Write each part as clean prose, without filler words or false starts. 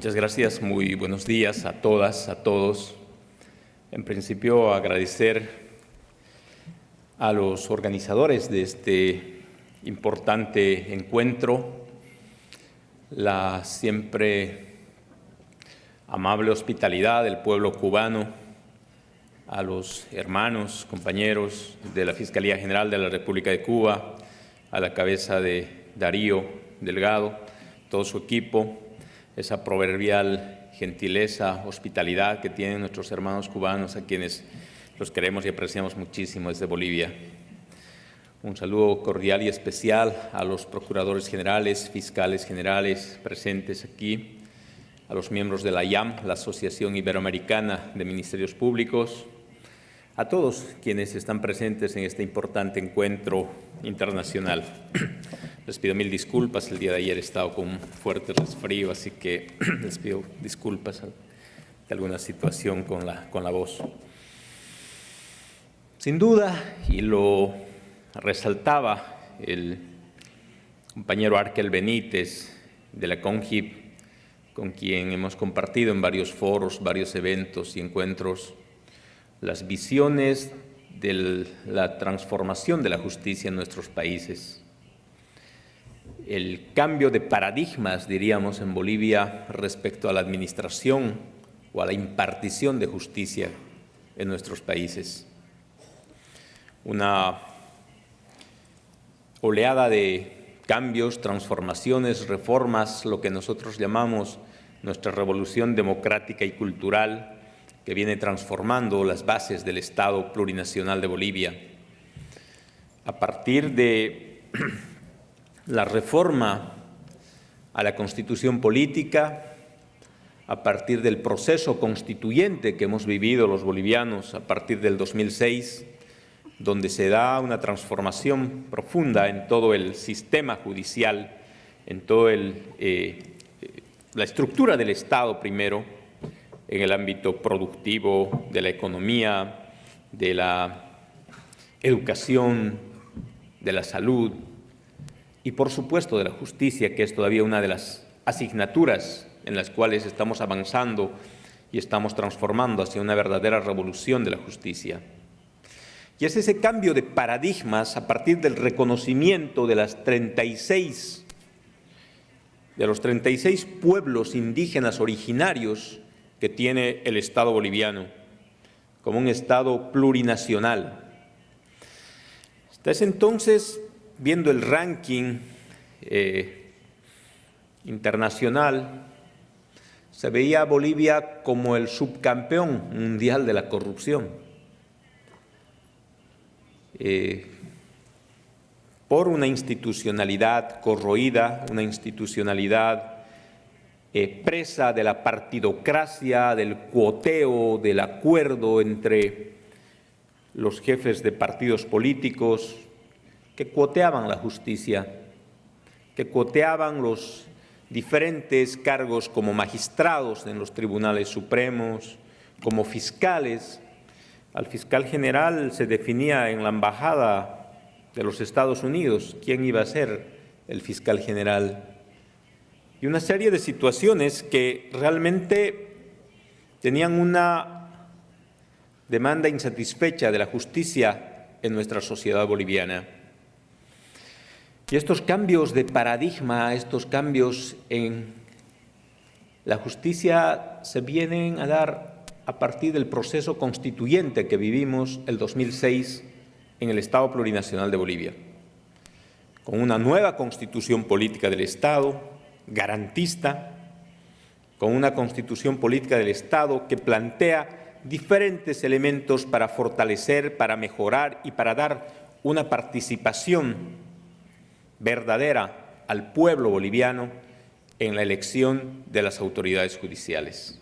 Muchas gracias, muy buenos días a todas, a todos. En principio, agradecer a los organizadores de este importante encuentro, la siempre amable hospitalidad del pueblo cubano, a los hermanos, compañeros de la Fiscalía General de la República de Cuba, a la cabeza de Darío Delgado, todo su equipo, esa proverbial gentileza, hospitalidad que tienen nuestros hermanos cubanos, a quienes los queremos y apreciamos muchísimo desde Bolivia. Un saludo cordial y especial a los procuradores generales, fiscales generales presentes aquí, a los miembros de la IAM, la Asociación Iberoamericana de Ministerios Públicos, a todos quienes están presentes en este importante encuentro internacional. Les pido mil disculpas, el día de ayer he estado con un fuerte resfrío, así que les pido disculpas de alguna situación con la voz. Sin duda, y lo resaltaba el compañero Arkel Benítez de la CONGIP, con quien hemos compartido en varios foros, varios eventos y encuentros, las visiones de la transformación de la justicia en nuestros países. El cambio de paradigmas, diríamos, en Bolivia respecto a la administración o a la impartición de justicia en nuestros países. Una oleada de cambios, transformaciones, reformas, lo que nosotros llamamos nuestra revolución democrática y cultural, que viene transformando las bases del Estado plurinacional de Bolivia. A partir de la reforma a la Constitución política, a partir del proceso constituyente que hemos vivido los bolivianos a partir del 2006, donde se da una transformación profunda en todo el sistema judicial, en toda la estructura del Estado primero, en el ámbito productivo, de la economía, de la educación, de la salud y, por supuesto, de la justicia, que es todavía una de las asignaturas en las cuales estamos avanzando y estamos transformando hacia una verdadera revolución de la justicia. Y es ese cambio de paradigmas a partir del reconocimiento de los 36 pueblos indígenas originarios que tiene el Estado boliviano, como un Estado plurinacional. Hasta ese entonces, viendo el ranking internacional, se veía a Bolivia como el subcampeón mundial de la corrupción. Por una institucionalidad corroída, una institucionalidad presa de la partidocracia, del cuoteo, del acuerdo entre los jefes de partidos políticos que cuoteaban la justicia, que cuoteaban los diferentes cargos como magistrados en los tribunales supremos, como fiscales. Al fiscal general se definía en la embajada de los Estados Unidos quién iba a ser el fiscal general. Y una serie de situaciones que realmente tenían una demanda insatisfecha de la justicia en nuestra sociedad boliviana. Y estos cambios de paradigma, estos cambios en la justicia se vienen a dar a partir del proceso constituyente que vivimos el 2006 en el Estado plurinacional de Bolivia, con una nueva constitución política del Estado, garantista, con una constitución política del Estado que plantea diferentes elementos para fortalecer, para mejorar y para dar una participación verdadera al pueblo boliviano en la elección de las autoridades judiciales.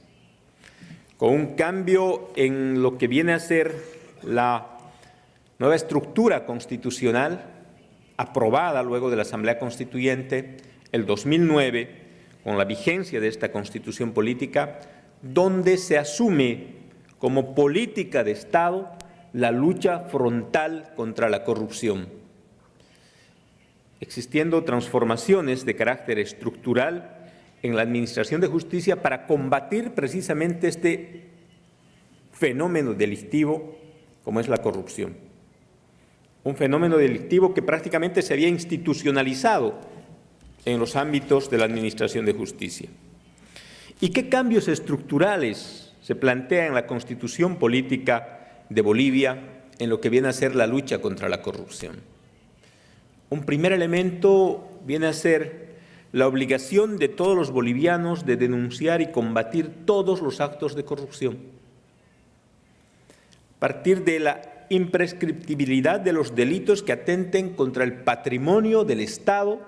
Con un cambio en lo que viene a ser la nueva estructura constitucional aprobada luego de la Asamblea Constituyente el 2009, con la vigencia de esta Constitución política, donde se asume como política de Estado la lucha frontal contra la corrupción, existiendo transformaciones de carácter estructural en la administración de justicia para combatir precisamente este fenómeno delictivo como es la corrupción. Un fenómeno delictivo que prácticamente se había institucionalizado en los ámbitos de la administración de justicia. ¿Y qué cambios estructurales se plantean en la Constitución política de Bolivia en lo que viene a ser la lucha contra la corrupción? Un primer elemento viene a ser la obligación de todos los bolivianos de denunciar y combatir todos los actos de corrupción. A partir de la imprescriptibilidad de los delitos que atenten contra el patrimonio del Estado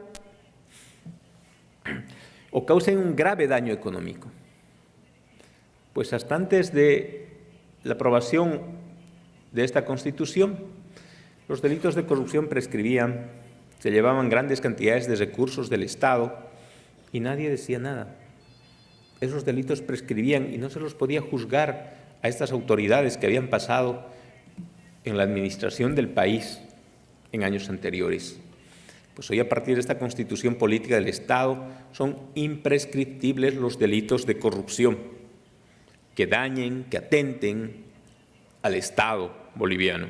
o causen un grave daño económico. Pues hasta antes de la aprobación de esta Constitución, los delitos de corrupción prescribían, se llevaban grandes cantidades de recursos del Estado y nadie decía nada. Esos delitos prescribían y no se los podía juzgar a estas autoridades que habían pasado en la administración del país en años anteriores. Pues hoy, a partir de esta Constitución política del Estado, son imprescriptibles los delitos de corrupción que dañen, que atenten al Estado boliviano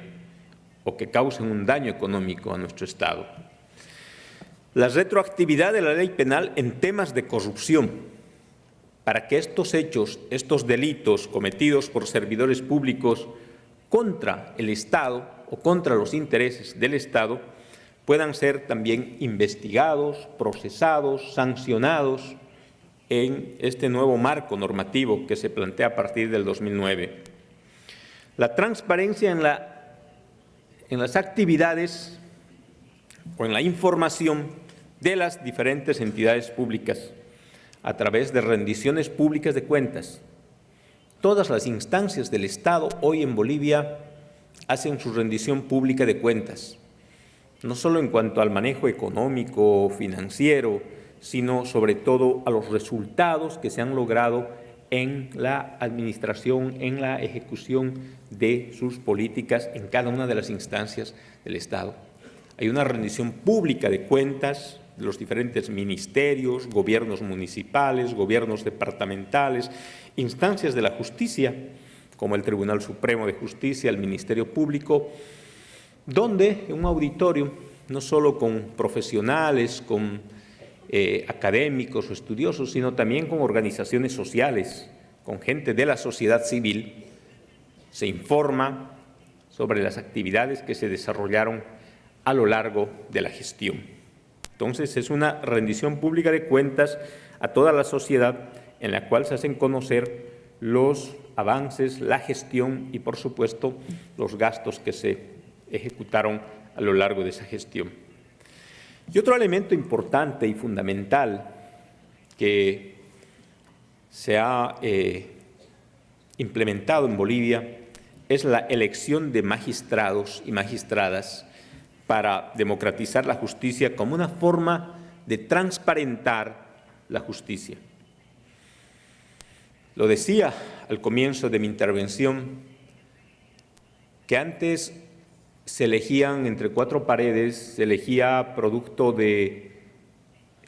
o que causen un daño económico a nuestro Estado. La retroactividad de la ley penal en temas de corrupción, para que estos hechos, estos delitos cometidos por servidores públicos contra el Estado o contra los intereses del Estado puedan ser también investigados, procesados, sancionados en este nuevo marco normativo que se plantea a partir del 2009. La transparencia en las actividades o en la información de las diferentes entidades públicas a través de rendiciones públicas de cuentas. Todas las instancias del Estado hoy en Bolivia hacen su rendición pública de cuentas, no solo en cuanto al manejo económico, financiero, sino sobre todo a los resultados que se han logrado en la administración, en la ejecución de sus políticas en cada una de las instancias del Estado. Hay una rendición pública de cuentas de los diferentes ministerios, gobiernos municipales, gobiernos departamentales, instancias de la justicia, como el Tribunal Supremo de Justicia, el Ministerio Público, donde en un auditorio, no solo con profesionales, con académicos o estudiosos, sino también con organizaciones sociales, con gente de la sociedad civil, se informa sobre las actividades que se desarrollaron a lo largo de la gestión. Entonces, es una rendición pública de cuentas a toda la sociedad en la cual se hacen conocer los avances, la gestión y, por supuesto, los gastos que se ejecutaron a lo largo de esa gestión. Y otro elemento importante y fundamental que se ha implementado en Bolivia es la elección de magistrados y magistradas para democratizar la justicia como una forma de transparentar la justicia. Lo decía al comienzo de mi intervención, que antes se elegían entre cuatro paredes, se elegía producto de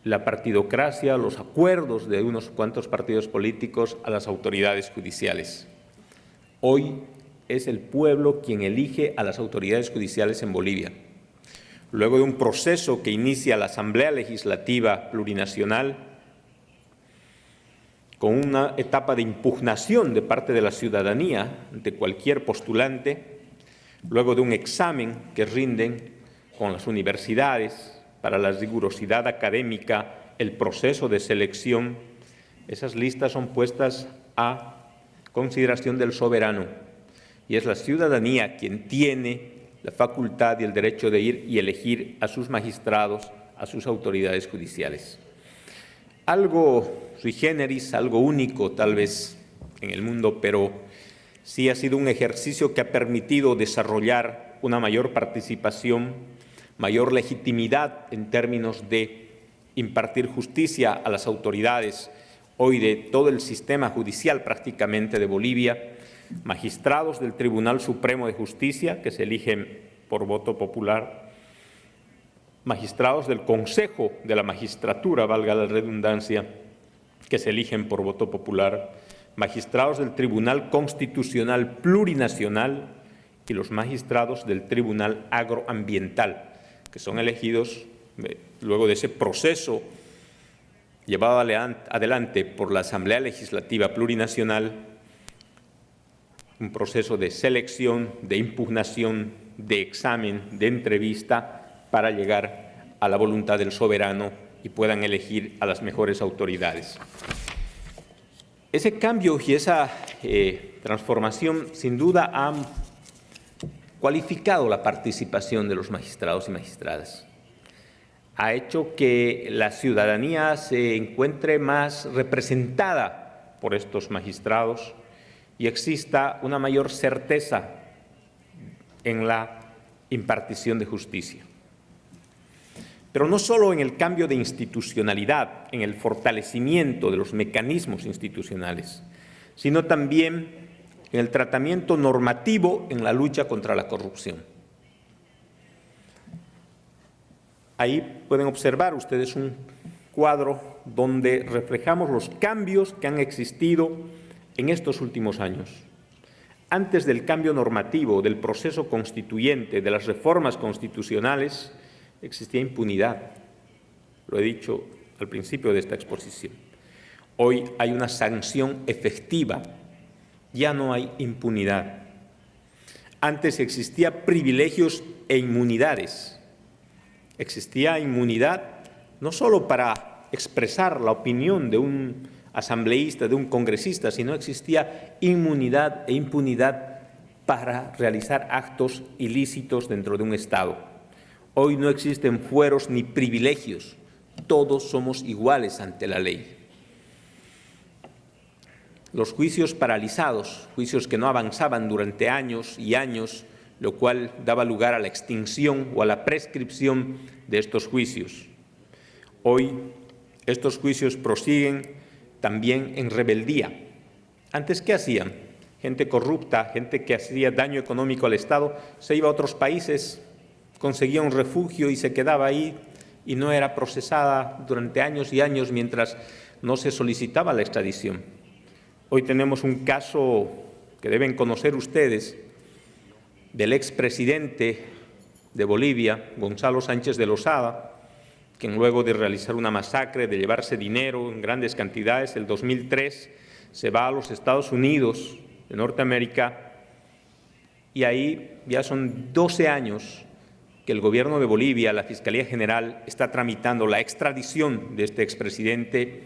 la partidocracia, los acuerdos de unos cuantos partidos políticos a las autoridades judiciales. Hoy es el pueblo quien elige a las autoridades judiciales en Bolivia. Luego de un proceso que inicia la Asamblea Legislativa Plurinacional, con una etapa de impugnación de parte de la ciudadanía ante cualquier postulante, luego de un examen que rinden con las universidades para la rigurosidad académica, el proceso de selección, esas listas son puestas a consideración del soberano y es la ciudadanía quien tiene la facultad y el derecho de ir y elegir a sus magistrados, a sus autoridades judiciales. Algo sui generis, algo único tal vez en el mundo, pero sí ha sido un ejercicio que ha permitido desarrollar una mayor participación, mayor legitimidad en términos de impartir justicia a las autoridades hoy de todo el sistema judicial prácticamente de Bolivia, magistrados del Tribunal Supremo de Justicia que se eligen por voto popular, magistrados del Consejo de la Magistratura, valga la redundancia, que se eligen por voto popular, magistrados del Tribunal Constitucional Plurinacional y los magistrados del Tribunal Agroambiental, que son elegidos luego de ese proceso llevado adelante por la Asamblea Legislativa Plurinacional, un proceso de selección, de impugnación, de examen, de entrevista, para llegar a la voluntad del soberano y puedan elegir a las mejores autoridades. Ese cambio y esa transformación sin duda han cualificado la participación de los magistrados y magistradas. Ha hecho que la ciudadanía se encuentre más representada por estos magistrados y exista una mayor certeza en la impartición de justicia. Pero no solo en el cambio de institucionalidad, en el fortalecimiento de los mecanismos institucionales, sino también en el tratamiento normativo en la lucha contra la corrupción. Ahí pueden observar ustedes un cuadro donde reflejamos los cambios que han existido en estos últimos años. Antes del cambio normativo, del proceso constituyente, de las reformas constitucionales, existía impunidad. Lo he dicho al principio de esta exposición. Hoy hay una sanción efectiva, ya no hay impunidad. Antes existía privilegios e inmunidades. Existía inmunidad no solo para expresar la opinión de un asambleísta, de un congresista, sino existía inmunidad e impunidad para realizar actos ilícitos dentro de un Estado. Hoy no existen fueros ni privilegios, todos somos iguales ante la ley. Los juicios paralizados, juicios que no avanzaban durante años y años, lo cual daba lugar a la extinción o a la prescripción de estos juicios. Hoy estos juicios prosiguen también en rebeldía. Antes, ¿qué hacían? Gente corrupta, gente que hacía daño económico al Estado, se iba a otros países, conseguía un refugio y se quedaba ahí y no era procesada durante años y años mientras no se solicitaba la extradición. Hoy tenemos un caso que deben conocer ustedes del expresidente de Bolivia, Gonzalo Sánchez de Lozada, quien luego de realizar una masacre, de llevarse dinero en grandes cantidades, el 2003 se va a los Estados Unidos de Norteamérica y ahí ya son 12 años que el gobierno de Bolivia, la Fiscalía General, está tramitando la extradición de este expresidente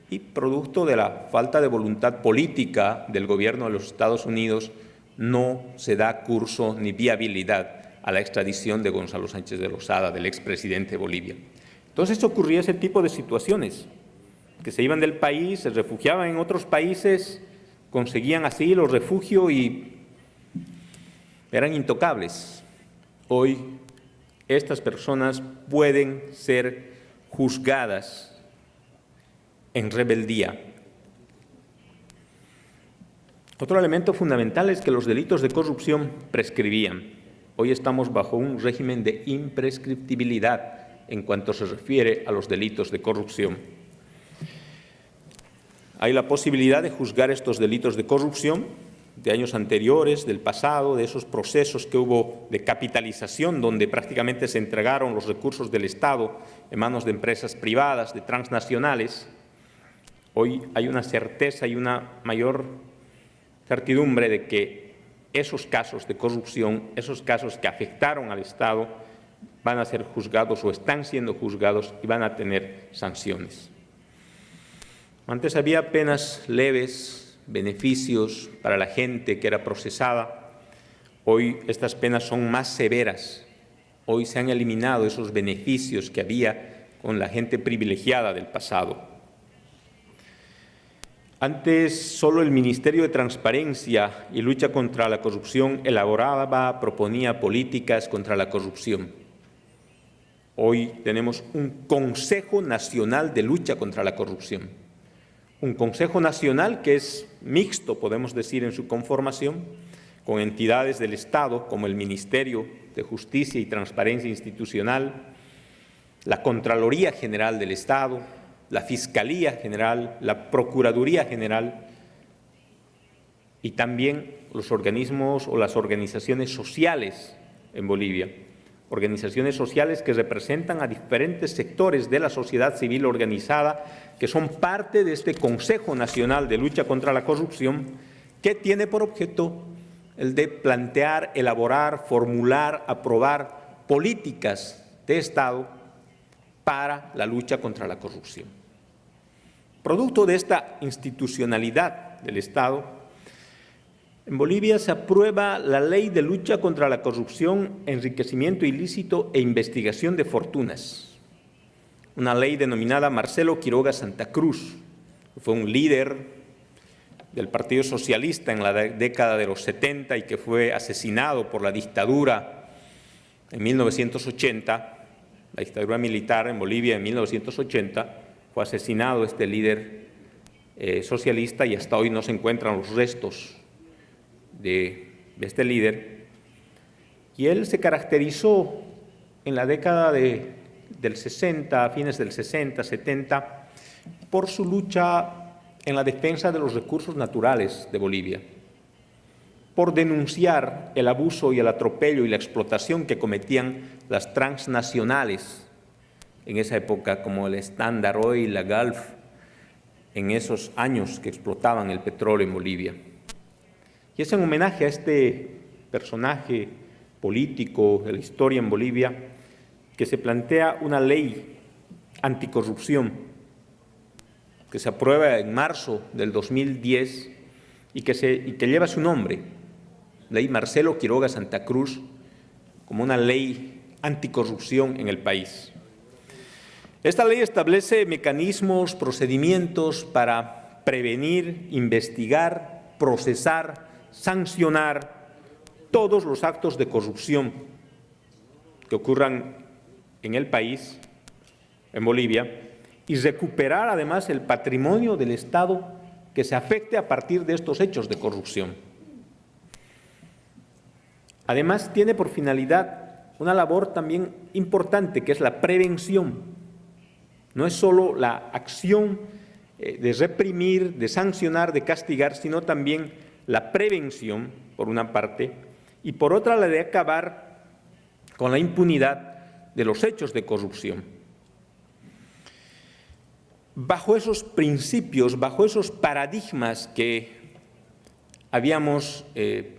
y producto de la falta de voluntad política del gobierno de los Estados Unidos no se da curso ni viabilidad a la extradición de Gonzalo Sánchez de Lozada, del expresidente de Bolivia. Entonces ocurría ese tipo de situaciones, que se iban del país, se refugiaban en otros países, conseguían asilo, refugio y eran intocables. Hoy estas personas pueden ser juzgadas en rebeldía. Otro elemento fundamental es que los delitos de corrupción prescribían. Hoy estamos bajo un régimen de imprescriptibilidad en cuanto se refiere a los delitos de corrupción. Hay la posibilidad de juzgar estos delitos de corrupción de años anteriores, del pasado, de esos procesos que hubo de capitalización donde prácticamente se entregaron los recursos del Estado en manos de empresas privadas, de transnacionales. Hoy hay una certeza y una mayor certidumbre de que esos casos de corrupción, esos casos que afectaron al Estado, van a ser juzgados o están siendo juzgados y van a tener sanciones. Antes había penas leves, beneficios para la gente que era procesada. Hoy estas penas son más severas. Hoy se han eliminado esos beneficios que había con la gente privilegiada del pasado. Antes solo el Ministerio de Transparencia y Lucha contra la Corrupción elaboraba, proponía políticas contra la corrupción. Hoy tenemos un Consejo Nacional de Lucha contra la Corrupción. Un Consejo Nacional que es mixto, podemos decir, en su conformación, con entidades del Estado como el Ministerio de Justicia y Transparencia Institucional, la Contraloría General del Estado, la Fiscalía General, la Procuraduría General y también los organismos o las organizaciones sociales en Bolivia. Organizaciones sociales que representan a diferentes sectores de la sociedad civil organizada, que son parte de este Consejo Nacional de Lucha contra la Corrupción, que tiene por objeto el de plantear, elaborar, formular, aprobar políticas de Estado para la lucha contra la corrupción. Producto de esta institucionalidad del Estado, en Bolivia se aprueba la Ley de Lucha contra la Corrupción, Enriquecimiento Ilícito e Investigación de Fortunas, una ley denominada Marcelo Quiroga Santa Cruz, que fue un líder del Partido Socialista en la década de los 70 y que fue asesinado por la dictadura en 1980, la dictadura militar en Bolivia en 1980, fue asesinado este líder socialista y hasta hoy no se encuentran los restos de este líder, y él se caracterizó en la década del 60, a fines del 60, 70, por su lucha en la defensa de los recursos naturales de Bolivia, por denunciar el abuso y el atropello y la explotación que cometían las transnacionales en esa época, como el Standard Oil, la Gulf, en esos años que explotaban el petróleo en Bolivia. Y es en homenaje a este personaje político de la historia en Bolivia que se plantea una ley anticorrupción que se aprueba en marzo del 2010 y que lleva su nombre, Ley Marcelo Quiroga Santa Cruz, como una ley anticorrupción en el país. Esta ley establece mecanismos, procedimientos para prevenir, investigar, procesar, sancionar todos los actos de corrupción que ocurran en el país, en Bolivia, y recuperar además el patrimonio del Estado que se afecte a partir de estos hechos de corrupción. Además, tiene por finalidad una labor también importante, que es la prevención. No es solo la acción de reprimir, de sancionar, de castigar, sino también la prevención, por una parte, y por otra la de acabar con la impunidad de los hechos de corrupción. Bajo esos principios, bajo esos paradigmas que habíamos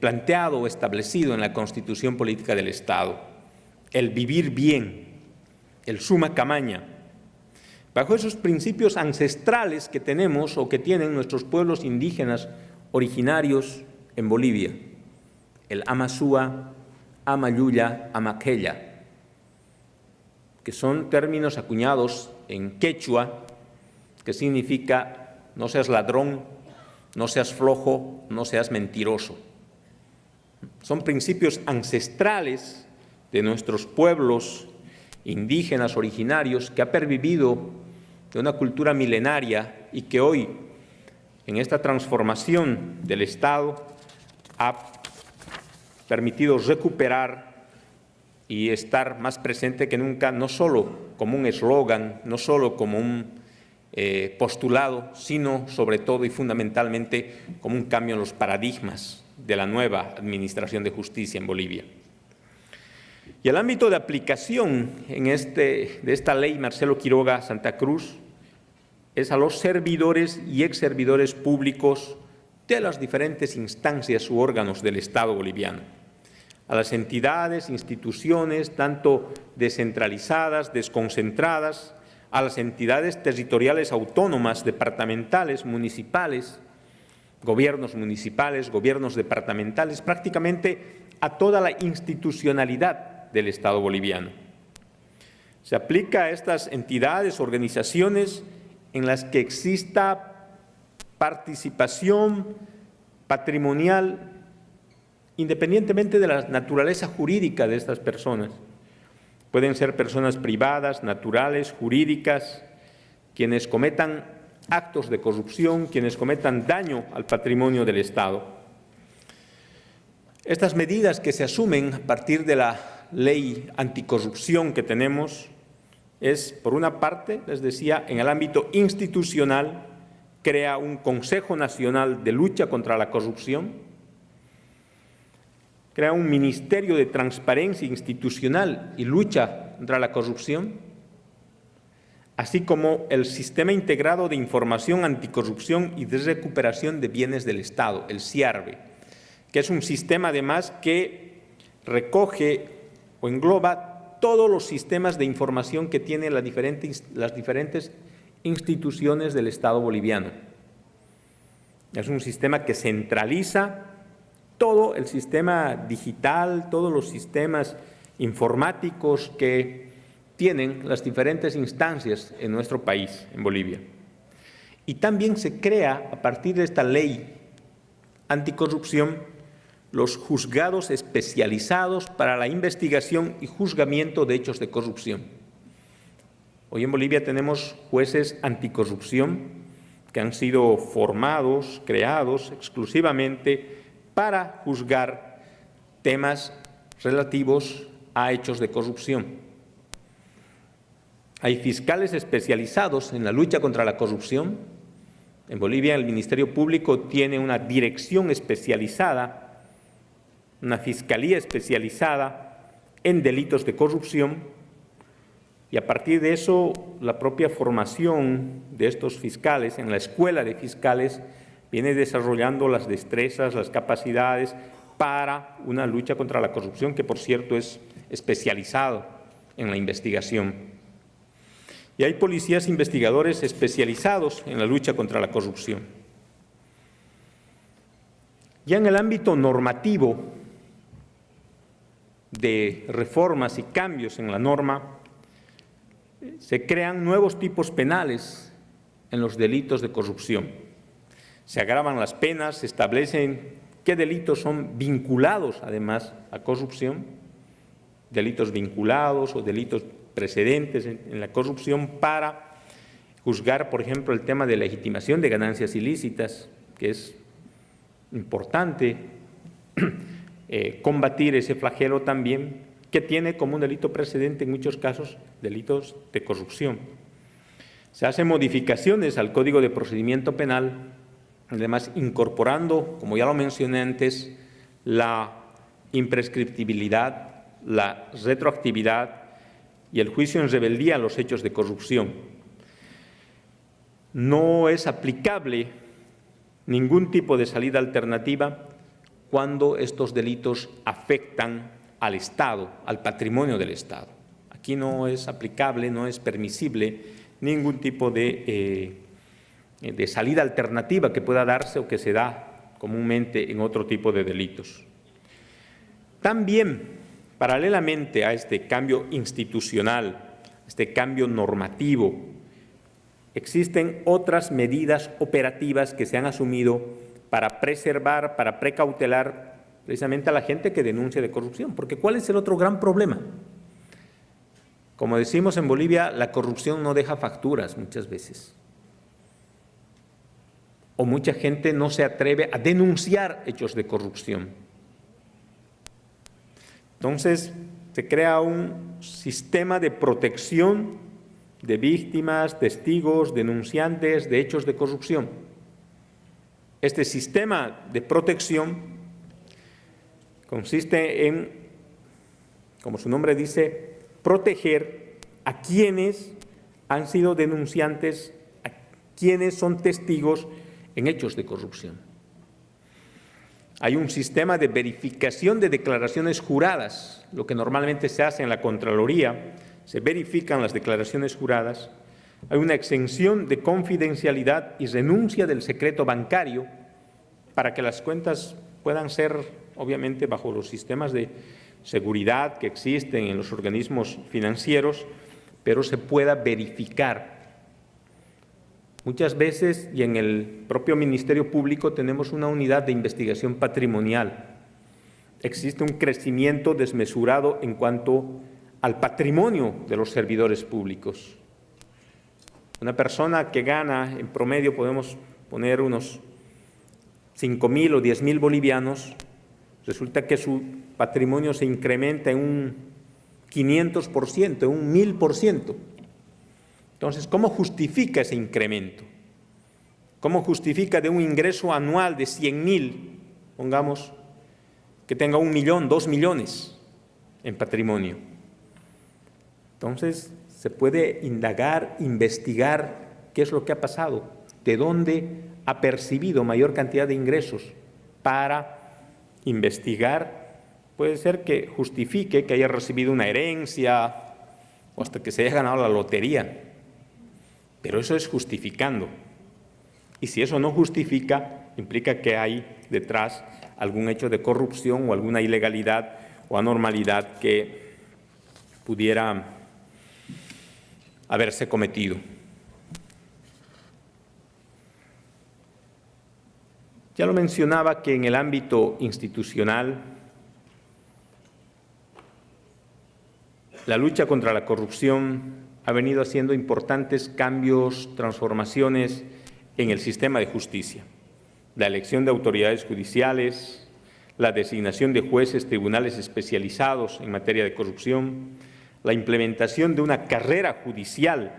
planteado o establecido en la Constitución Política del Estado, el vivir bien, el summa camaña, bajo esos principios ancestrales que tenemos o que tienen nuestros pueblos indígenas originarios en Bolivia, el Amasúa, Amayuya, Amaquella, que son términos acuñados en quechua, que significa no seas ladrón, no seas flojo, no seas mentiroso. Son principios ancestrales de nuestros pueblos indígenas originarios que ha pervivido de una cultura milenaria y que hoy, en esta transformación del Estado, ha permitido recuperar y estar más presente que nunca, no solo como un eslogan, no solo como un postulado, sino sobre todo y fundamentalmente como un cambio en los paradigmas de la nueva administración de justicia en Bolivia. Y el ámbito de aplicación de esta ley Marcelo Quiroga Santa Cruz es a los servidores y exservidores públicos de las diferentes instancias u órganos del Estado boliviano, a las entidades, instituciones, tanto descentralizadas, desconcentradas, a las entidades territoriales autónomas, departamentales, municipales, gobiernos municipales, gobiernos departamentales, prácticamente a toda la institucionalidad del Estado boliviano. Se aplica a estas entidades, organizaciones en las que exista participación patrimonial, independientemente de la naturaleza jurídica de estas personas. Pueden ser personas privadas, naturales, jurídicas, quienes cometan actos de corrupción, quienes cometan daño al patrimonio del Estado. Estas medidas que se asumen a partir de la ley anticorrupción que tenemos es, por una parte, les decía, en el ámbito institucional, crea un Consejo Nacional de Lucha contra la Corrupción, crea un Ministerio de Transparencia Institucional y Lucha contra la Corrupción, así como el Sistema Integrado de Información Anticorrupción y de Recuperación de Bienes del Estado, el CIARBE, que es un sistema además que recoge o engloba todos los sistemas de información que tienen las diferentes instituciones del Estado boliviano. Es un sistema que centraliza todo el sistema digital, todos los sistemas informáticos que tienen las diferentes instancias en nuestro país, en Bolivia. Y también se crea, a partir de esta ley anticorrupción, los juzgados especializados para la investigación y juzgamiento de hechos de corrupción. Hoy en Bolivia tenemos jueces anticorrupción que han sido formados, creados exclusivamente para juzgar temas relativos a hechos de corrupción. Hay fiscales especializados en la lucha contra la corrupción. En Bolivia el Ministerio Público tiene una dirección especializada, una fiscalía especializada en delitos de corrupción, y a partir de eso la propia formación de estos fiscales en la escuela de fiscales viene desarrollando las destrezas, las capacidades para una lucha contra la corrupción, que por cierto es especializado en la investigación. Y hay policías investigadores especializados en la lucha contra la corrupción. Ya en el ámbito normativo de reformas y cambios en la norma, se crean nuevos tipos penales en los delitos de corrupción. Se agravan las penas, se establecen qué delitos son vinculados además a corrupción, delitos vinculados o delitos precedentes en la corrupción, para juzgar, por ejemplo, el tema de legitimación de ganancias ilícitas, que es importante combatir ese flagelo también, que tiene como un delito precedente en muchos casos delitos de corrupción. Se hacen modificaciones al Código de Procedimiento Penal, además incorporando, como ya lo mencioné antes, la imprescriptibilidad, la retroactividad y el juicio en rebeldía a los hechos de corrupción. No es aplicable ningún tipo de salida alternativa cuando estos delitos afectan al Estado, al patrimonio del Estado. Aquí no es aplicable, no es permisible ningún tipo de salida alternativa que pueda darse o que se da comúnmente en otro tipo de delitos. También, paralelamente a este cambio institucional, este cambio normativo, existen otras medidas operativas que se han asumido para preservar, para precautelar precisamente a la gente que denuncia de corrupción. Porque ¿cuál es el otro gran problema? Como decimos en Bolivia, la corrupción no deja facturas muchas veces. O mucha gente no se atreve a denunciar hechos de corrupción. Entonces, se crea un sistema de protección de víctimas, testigos, denunciantes de hechos de corrupción. Este sistema de protección consiste en, como su nombre dice, proteger a quienes han sido denunciantes, a quienes son testigos en hechos de corrupción. Hay un sistema de verificación de declaraciones juradas, lo que normalmente se hace en la Contraloría, se verifican las declaraciones juradas. Hay una exención de confidencialidad y renuncia del secreto bancario para que las cuentas puedan ser, obviamente, bajo los sistemas de seguridad que existen en los organismos financieros, pero se pueda verificar. Muchas veces, y en el propio Ministerio Público, tenemos una unidad de investigación patrimonial. Existe un crecimiento desmesurado en cuanto al patrimonio de los servidores públicos. Una persona que gana, en promedio podemos poner unos 5.000 o 10.000 bolivianos, resulta que su patrimonio se incrementa en un 500%, en un 1000%. Entonces, ¿cómo justifica ese incremento? ¿Cómo justifica de un ingreso anual de 100.000, pongamos, que tenga 1 millón, 2 millones en patrimonio? Entonces, se puede indagar, investigar qué es lo que ha pasado, de dónde ha percibido mayor cantidad de ingresos para investigar. Puede ser que justifique que haya recibido una herencia o hasta que se haya ganado la lotería, pero eso es justificando. Y si eso no justifica, implica que hay detrás algún hecho de corrupción o alguna ilegalidad o anormalidad que pudiera haberse cometido. Ya lo mencionaba que en el ámbito institucional, la lucha contra la corrupción ha venido haciendo importantes cambios, transformaciones en el sistema de justicia. La elección de autoridades judiciales, la designación de jueces, tribunales especializados en materia de corrupción, la implementación de una carrera judicial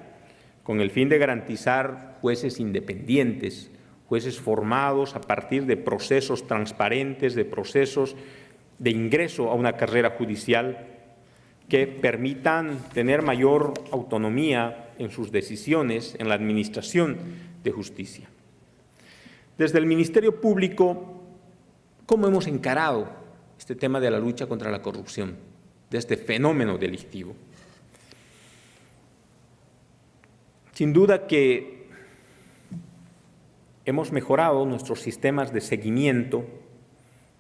con el fin de garantizar jueces independientes, jueces formados a partir de procesos transparentes, de procesos de ingreso a una carrera judicial que permitan tener mayor autonomía en sus decisiones en la administración de justicia. Desde el Ministerio Público, ¿cómo hemos encarado este tema de la lucha contra la corrupción, de este fenómeno delictivo? Sin duda que hemos mejorado nuestros sistemas de seguimiento,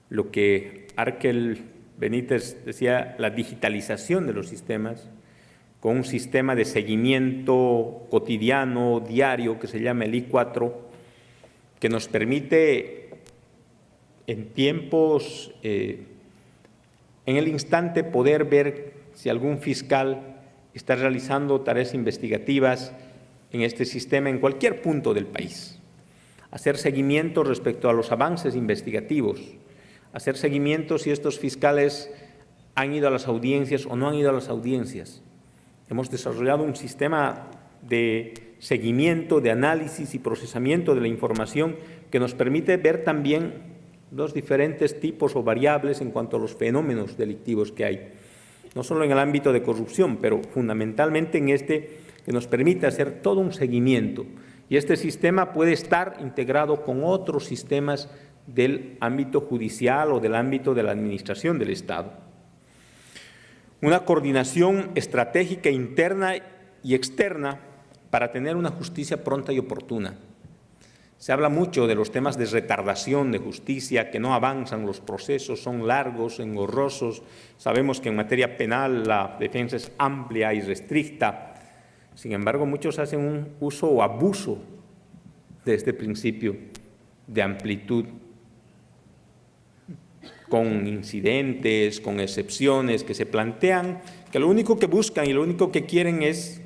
lo que Arkel Benítez decía, la digitalización de los sistemas, con un sistema de seguimiento cotidiano, diario, que se llama el I4, que nos permite en tiempos, en el instante, poder ver si algún fiscal está realizando tareas investigativas en este sistema en cualquier punto del país. Hacer seguimiento respecto a los avances investigativos, hacer seguimiento si estos fiscales han ido a las audiencias o no han ido a las audiencias. Hemos desarrollado un sistema de seguimiento, de análisis y procesamiento de la información que nos permite ver también los diferentes tipos o variables en cuanto a los fenómenos delictivos que hay. No solo en el ámbito de corrupción, pero fundamentalmente en este que nos permite hacer todo un seguimiento. Y este sistema puede estar integrado con otros sistemas del ámbito judicial o del ámbito de la administración del Estado. Una coordinación estratégica interna y externa para tener una justicia pronta y oportuna. Se habla mucho de los temas de retardación de justicia, que no avanzan los procesos, son largos, engorrosos. Sabemos que en materia penal la defensa es amplia y restricta. Sin embargo, muchos hacen un uso o abuso de este principio de amplitud, con incidentes, con excepciones que se plantean, que lo único que buscan y lo único que quieren es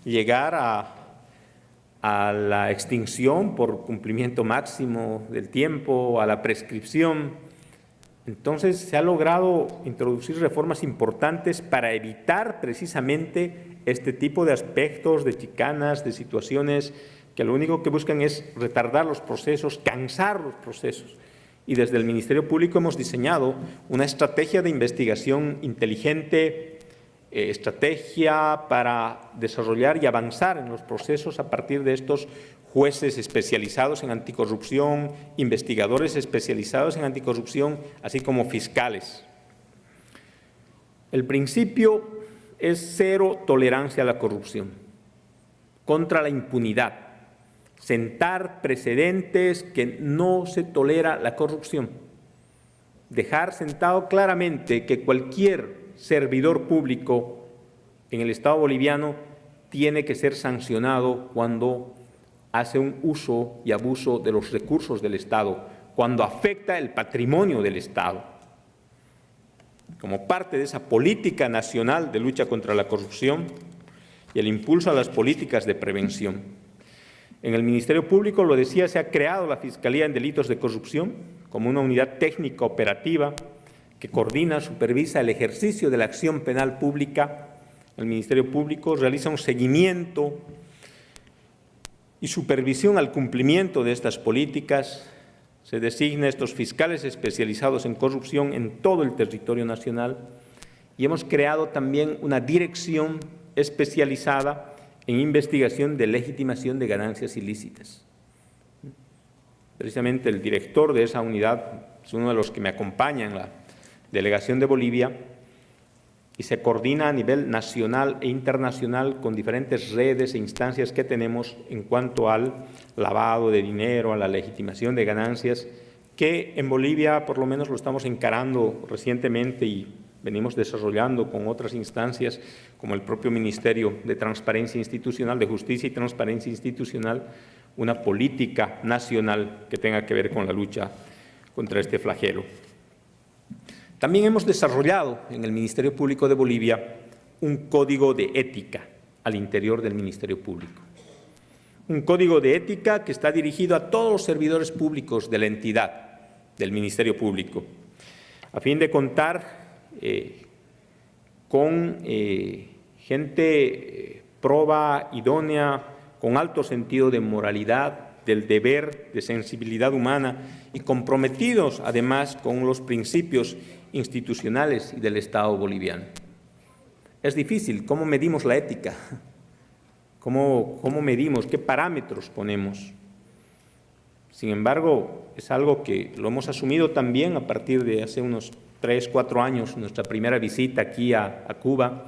llegar a la extinción por cumplimiento máximo del tiempo, a la prescripción. Entonces, se ha logrado introducir reformas importantes para evitar precisamente este tipo de aspectos, de chicanas, de situaciones que lo único que buscan es retardar los procesos, cansar los procesos. Y desde el Ministerio Público hemos diseñado una estrategia de investigación inteligente, estrategia para desarrollar y avanzar en los procesos a partir de estos jueces especializados en anticorrupción, investigadores especializados en anticorrupción, así como fiscales. El principio es cero tolerancia a la corrupción, contra la impunidad, sentar precedentes que no se tolera la corrupción, dejar sentado claramente que cualquier servidor público en el Estado boliviano tiene que ser sancionado cuando hace un uso y abuso de los recursos del Estado, cuando afecta el patrimonio del Estado. Como parte de esa política nacional de lucha contra la corrupción y el impulso a las políticas de prevención. En el Ministerio Público, lo decía, se ha creado la Fiscalía en Delitos de Corrupción como una unidad técnica operativa que coordina, supervisa el ejercicio de la acción penal pública. El Ministerio Público realiza un seguimiento y supervisión al cumplimiento de estas políticas. Se designa estos fiscales especializados en corrupción en todo el territorio nacional y hemos creado también una dirección especializada en investigación de legitimación de ganancias ilícitas. Precisamente el director de esa unidad es uno de los que me acompaña en la delegación de Bolivia y se coordina a nivel nacional e internacional con diferentes redes e instancias que tenemos en cuanto al lavado de dinero, a la legitimación de ganancias, que en Bolivia por lo menos lo estamos encarando recientemente y venimos desarrollando con otras instancias como el propio Ministerio de Transparencia Institucional, de Justicia y Transparencia Institucional, una política nacional que tenga que ver con la lucha contra este flagelo. También hemos desarrollado en el Ministerio Público de Bolivia un código de ética al interior del Ministerio Público. Un código de ética que está dirigido a todos los servidores públicos de la entidad, del Ministerio Público, a fin de contar con gente proba, idónea, con alto sentido de moralidad, del deber, de sensibilidad humana y comprometidos además con los principios institucionales y del Estado boliviano. Es difícil, ¿cómo medimos la ética? ¿Cómo medimos? ¿Qué parámetros ponemos? Sin embargo, es algo que lo hemos asumido también a partir de hace unos 3, 4 años, nuestra primera visita aquí a Cuba,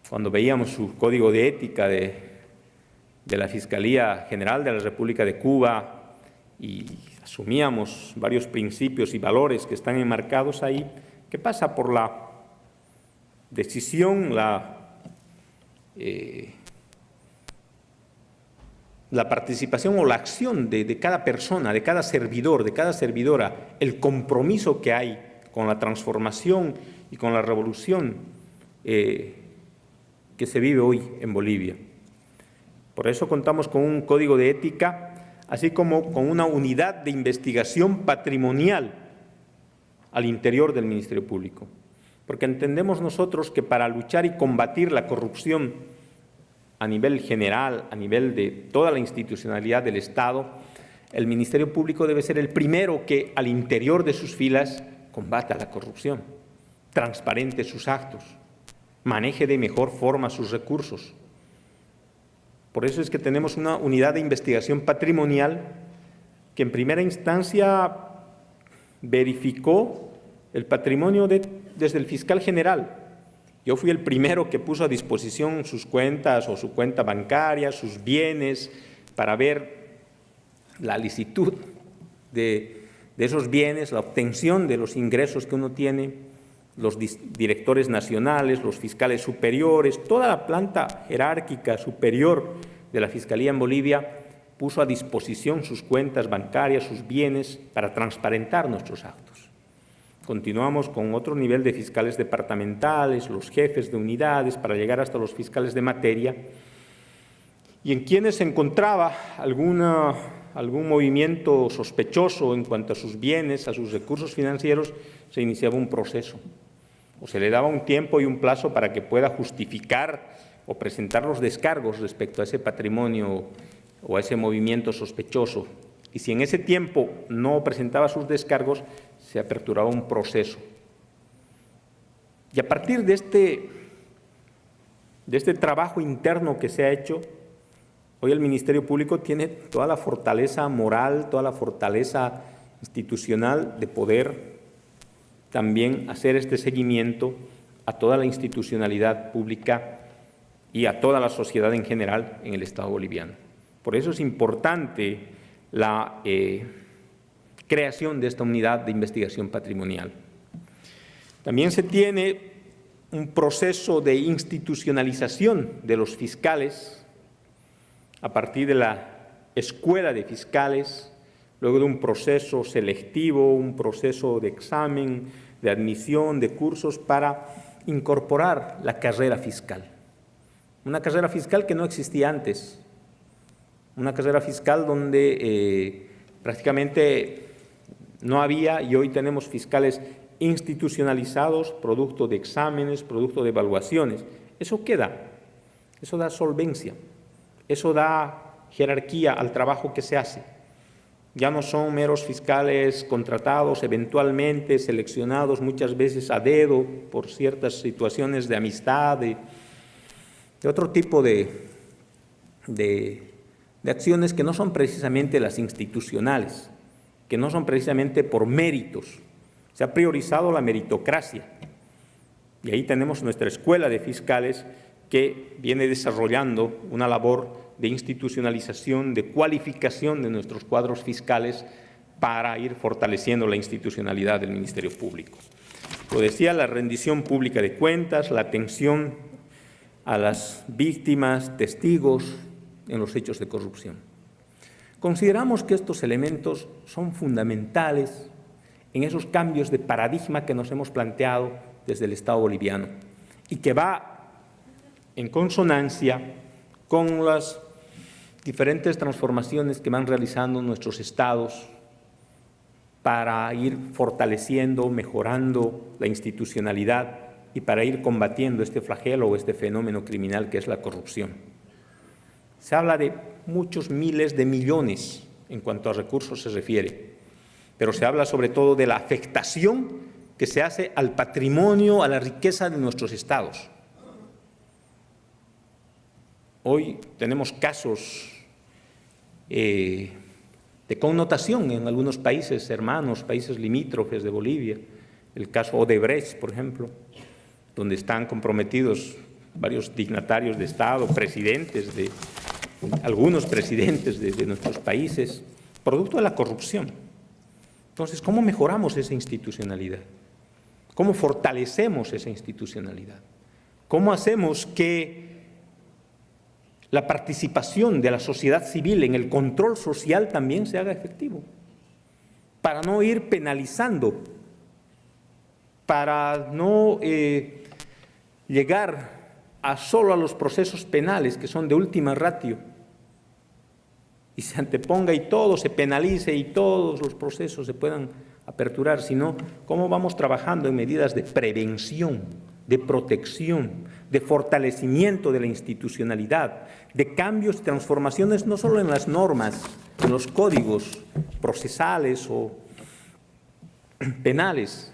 cuando veíamos su código de ética de la Fiscalía General de la República de Cuba y asumíamos varios principios y valores que están enmarcados ahí, que pasa por la decisión, la participación o la acción de cada persona, de cada servidor, de cada servidora, el compromiso que hay con la transformación y con la revolución que se vive hoy en Bolivia. Por eso contamos con un código de ética, así como con una unidad de investigación patrimonial al interior del Ministerio Público. Porque entendemos nosotros que para luchar y combatir la corrupción a nivel general, a nivel de toda la institucionalidad del Estado, el Ministerio Público debe ser el primero que al interior de sus filas combata la corrupción, transparente sus actos, maneje de mejor forma sus recursos. Por eso es que tenemos una unidad de investigación patrimonial que en primera instancia verificó el patrimonio desde el fiscal general. Yo fui el primero que puso a disposición sus cuentas o su cuenta bancaria, sus bienes, para ver la licitud de esos bienes, la obtención de los ingresos que uno tiene, los directores nacionales, los fiscales superiores, toda la planta jerárquica superior de la Fiscalía en Bolivia puso a disposición sus cuentas bancarias, sus bienes, para transparentar nuestros actos. Continuamos con otro nivel de fiscales departamentales, los jefes de unidades, para llegar hasta los fiscales de materia, y en quienes se encontraba algún movimiento sospechoso en cuanto a sus bienes, a sus recursos financieros, se iniciaba un proceso, o se le daba un tiempo y un plazo para que pueda justificar o presentar los descargos respecto a ese patrimonio o a ese movimiento sospechoso. Y si en ese tiempo no presentaba sus descargos, se aperturaba un proceso. Y a partir de este trabajo interno que se ha hecho, hoy el Ministerio Público tiene toda la fortaleza moral, toda la fortaleza institucional de poder también hacer este seguimiento a toda la institucionalidad pública y a toda la sociedad en general en el Estado boliviano. Por eso es importante la creación de esta unidad de investigación patrimonial. También se tiene un proceso de institucionalización de los fiscales a partir de la escuela de fiscales, luego de un proceso selectivo, un proceso de examen, de admisión, de cursos para incorporar la carrera fiscal. Una carrera fiscal que no existía antes, una carrera fiscal donde prácticamente no había, y hoy tenemos fiscales institucionalizados, producto de exámenes, producto de evaluaciones. Eso queda, eso da solvencia, eso da jerarquía al trabajo que se hace. Ya no son meros fiscales contratados, eventualmente seleccionados muchas veces a dedo por ciertas situaciones de amistad, de otro tipo de acciones que no son precisamente las institucionales, que no son precisamente por méritos. Se ha priorizado la meritocracia. Y ahí tenemos nuestra escuela de fiscales que viene desarrollando una labor de institucionalización, de cualificación de nuestros cuadros fiscales para ir fortaleciendo la institucionalidad del Ministerio Público. Lo decía, la rendición pública de cuentas, la atención a las víctimas, testigos en los hechos de corrupción. Consideramos que estos elementos son fundamentales en esos cambios de paradigma que nos hemos planteado desde el Estado boliviano y que va en consonancia con las diferentes transformaciones que van realizando nuestros estados para ir fortaleciendo, mejorando la institucionalidad y para ir combatiendo este flagelo o este fenómeno criminal que es la corrupción. Se habla de muchos miles de millones en cuanto a recursos se refiere, pero se habla sobre todo de la afectación que se hace al patrimonio, a la riqueza de nuestros estados. Hoy tenemos casos de connotación en algunos países hermanos, países limítrofes de Bolivia, el caso Odebrecht, por ejemplo, donde están comprometidos varios dignatarios de Estado, algunos presidentes de nuestros países, producto de la corrupción. Entonces, ¿cómo mejoramos esa institucionalidad? ¿Cómo fortalecemos esa institucionalidad? ¿Cómo hacemos que la participación de la sociedad civil en el control social también se haga efectivo? Para no ir penalizando, para no llegar solo a los procesos penales que son de última ratio y se anteponga y todo se penalice y todos los procesos se puedan aperturar, sino cómo vamos trabajando en medidas de prevención, de protección, de fortalecimiento de la institucionalidad, de cambios y transformaciones no solo en las normas, en los códigos procesales o penales,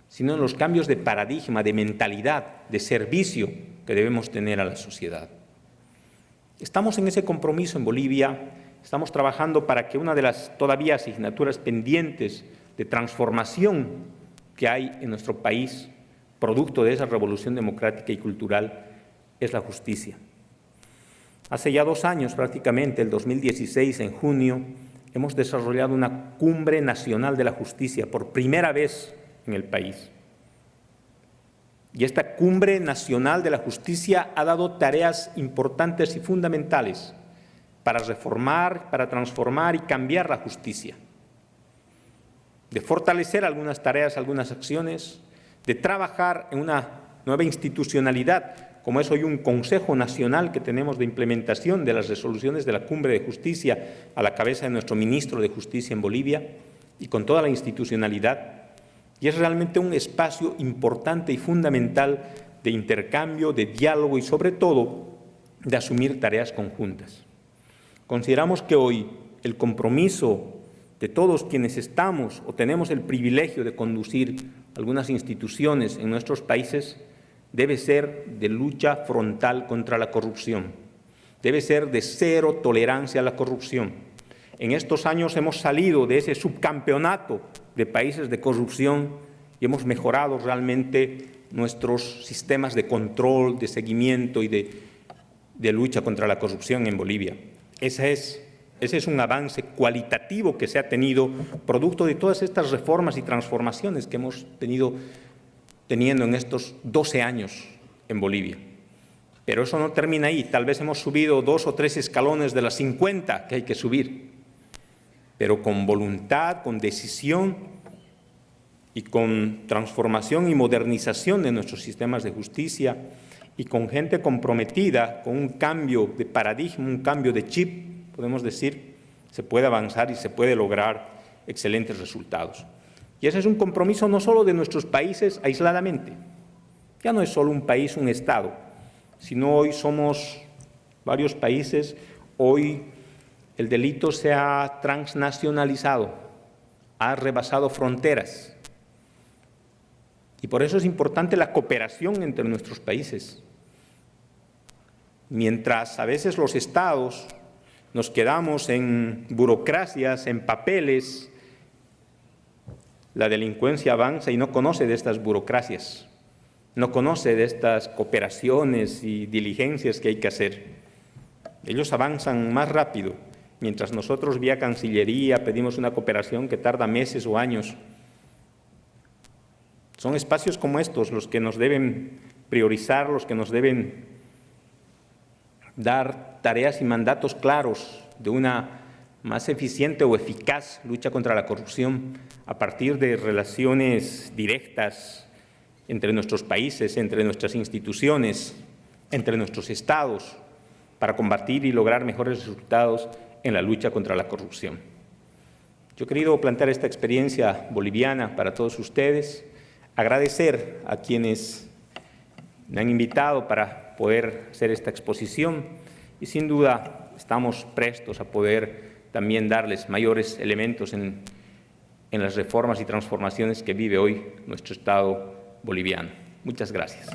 sino en los cambios de paradigma, de mentalidad, de servicio que debemos tener a la sociedad. Estamos en ese compromiso en Bolivia, estamos trabajando para que una de las todavía asignaturas pendientes de transformación que hay en nuestro país, producto de esa revolución democrática y cultural, es la justicia. Hace ya 2 años prácticamente, el 2016, en junio, hemos desarrollado una cumbre nacional de la justicia por primera vez en el país. Y esta cumbre nacional de la justicia ha dado tareas importantes y fundamentales para reformar, para transformar y cambiar la justicia, de fortalecer algunas tareas, algunas acciones, de trabajar en una nueva institucionalidad, como es hoy un Consejo Nacional que tenemos de implementación de las resoluciones de la Cumbre de Justicia a la cabeza de nuestro ministro de Justicia en Bolivia y con toda la institucionalidad. Y es realmente un espacio importante y fundamental de intercambio, de diálogo y sobre todo de asumir tareas conjuntas. Consideramos que hoy el compromiso de todos quienes estamos o tenemos el privilegio de conducir algunas instituciones en nuestros países debe ser de lucha frontal contra la corrupción, debe ser de cero tolerancia a la corrupción. En estos años hemos salido de ese subcampeonato de países de corrupción y hemos mejorado realmente nuestros sistemas de control, de seguimiento y de lucha contra la corrupción en Bolivia. Ese es un avance cualitativo que se ha tenido producto de todas estas reformas y transformaciones que hemos teniendo en estos 12 años en Bolivia. Pero eso no termina ahí. Tal vez hemos subido 2 o 3 escalones de las 50 que hay que subir. Pero con voluntad, con decisión y con transformación y modernización de nuestros sistemas de justicia y con gente comprometida, con un cambio de paradigma, un cambio de chip, podemos decir, se puede avanzar y se puede lograr excelentes resultados. Y ese es un compromiso no solo de nuestros países aisladamente, ya no es solo un país, un Estado, sino hoy somos varios países, Hoy el delito se ha transnacionalizado, ha rebasado fronteras. Y por eso es importante la cooperación entre nuestros países. Mientras a veces los estados nos quedamos en burocracias, en papeles, la delincuencia avanza y no conoce de estas burocracias, no conoce de estas cooperaciones y diligencias que hay que hacer. Ellos avanzan más rápido, mientras nosotros vía Cancillería pedimos una cooperación que tarda meses o años. Son espacios como estos los que nos deben priorizar, los que nos deben dar tareas y mandatos claros de una más eficiente o eficaz lucha contra la corrupción a partir de relaciones directas entre nuestros países, entre nuestras instituciones, entre nuestros estados, para combatir y lograr mejores resultados en la lucha contra la corrupción. Yo he querido plantear esta experiencia boliviana para todos ustedes, agradecer a quienes me han invitado para poder hacer esta exposición y sin duda estamos prestos a poder también darles mayores elementos en las reformas y transformaciones que vive hoy nuestro Estado boliviano. Muchas gracias.